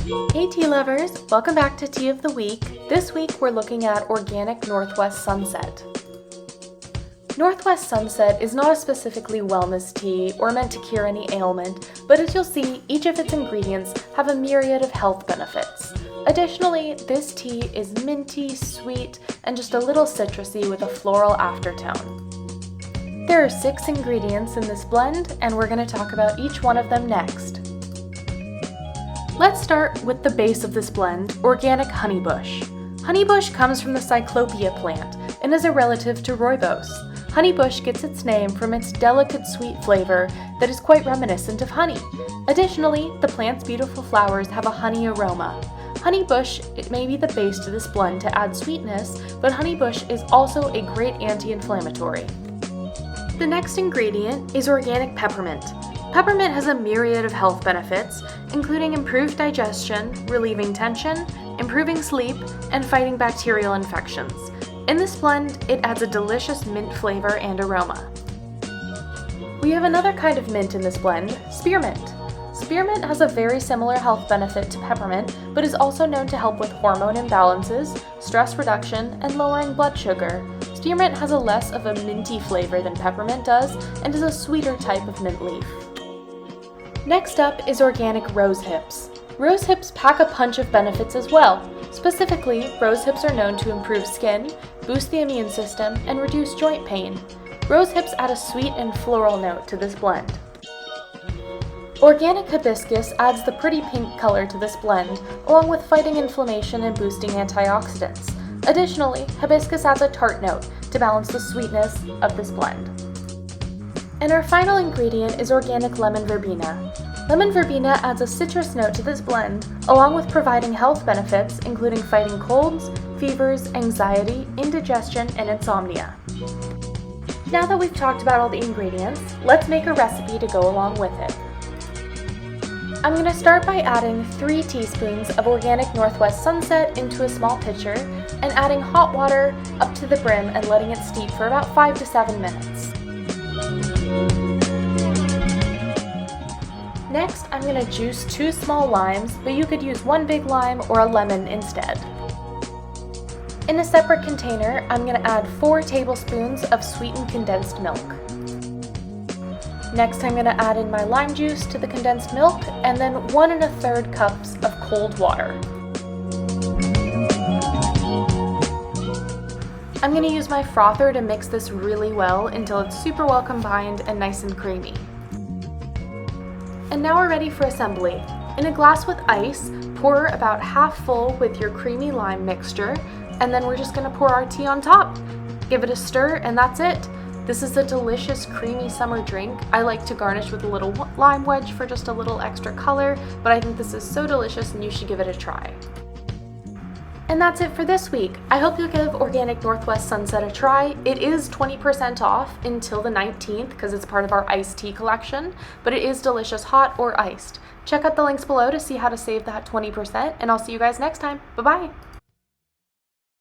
Hey tea lovers, welcome back to Tea of the Week. This week we're looking at organic Northwest Sunset. Northwest Sunset is not a specifically wellness tea or meant to cure any ailment, but as you'll see, each of its ingredients have a myriad of health benefits. Additionally, this tea is minty, sweet, and just a little citrusy with a floral aftertone. There are 6 ingredients in this blend, and we're going to talk about each one of them next. Let's start with the base of this blend, organic honeybush. Honeybush comes from the cyclopea plant and is a relative to rooibos. Honeybush gets its name from its delicate sweet flavor that is quite reminiscent of honey. Additionally, the plant's beautiful flowers have a honey aroma. Honeybush may be the base to this blend to add sweetness, but honeybush is also a great anti-inflammatory. The next ingredient is organic peppermint. Peppermint has a myriad of health benefits, including improved digestion, relieving tension, improving sleep, and fighting bacterial infections. In this blend, it adds a delicious mint flavor and aroma. We have another kind of mint in this blend, spearmint. Spearmint has a very similar health benefit to peppermint, but is also known to help with hormone imbalances, stress reduction, and lowering blood sugar. Spearmint has a less of a minty flavor than peppermint does, and is a sweeter type of mint leaf. Next up is organic rose hips. Rose hips pack a punch of benefits as well. Specifically, rose hips are known to improve skin, boost the immune system, and reduce joint pain. Rose hips add a sweet and floral note to this blend. Organic hibiscus adds the pretty pink color to this blend, along with fighting inflammation and boosting antioxidants. Additionally, hibiscus adds a tart note to balance the sweetness of this blend. And our final ingredient is organic lemon verbena. Lemon verbena adds a citrus note to this blend, along with providing health benefits including fighting colds, fevers, anxiety, indigestion, and insomnia. Now that we've talked about all the ingredients, let's make a recipe to go along with it. I'm going to start by adding 3 teaspoons of organic Northwest Sunset into a small pitcher and adding hot water up to the brim and letting it steep for about 5 to 7 minutes. Next, I'm going to juice 2 small limes, but you could use 1 big lime or a lemon instead. In a separate container, I'm going to add 4 tablespoons of sweetened condensed milk. Next, I'm going to add in my lime juice to the condensed milk, and then 1 1/3 cups of cold water. I'm going to use my frother to mix this really well until it's super well combined and nice and creamy. And now we're ready for assembly. In a glass with ice, pour about half full with your creamy lime mixture, and then we're just going to pour our tea on top. Give it a stir, and that's it. This is a delicious creamy summer drink. I like to garnish with a little lime wedge for just a little extra color, but I think this is so delicious and you should give it a try. And that's it for this week. I hope you'll give Organic Northwest Sunset a try. It is 20% off until the 19th because it's part of our iced tea collection, but it is delicious hot or iced. Check out the links below to see how to save that 20%, and I'll see you guys next time. Bye-bye!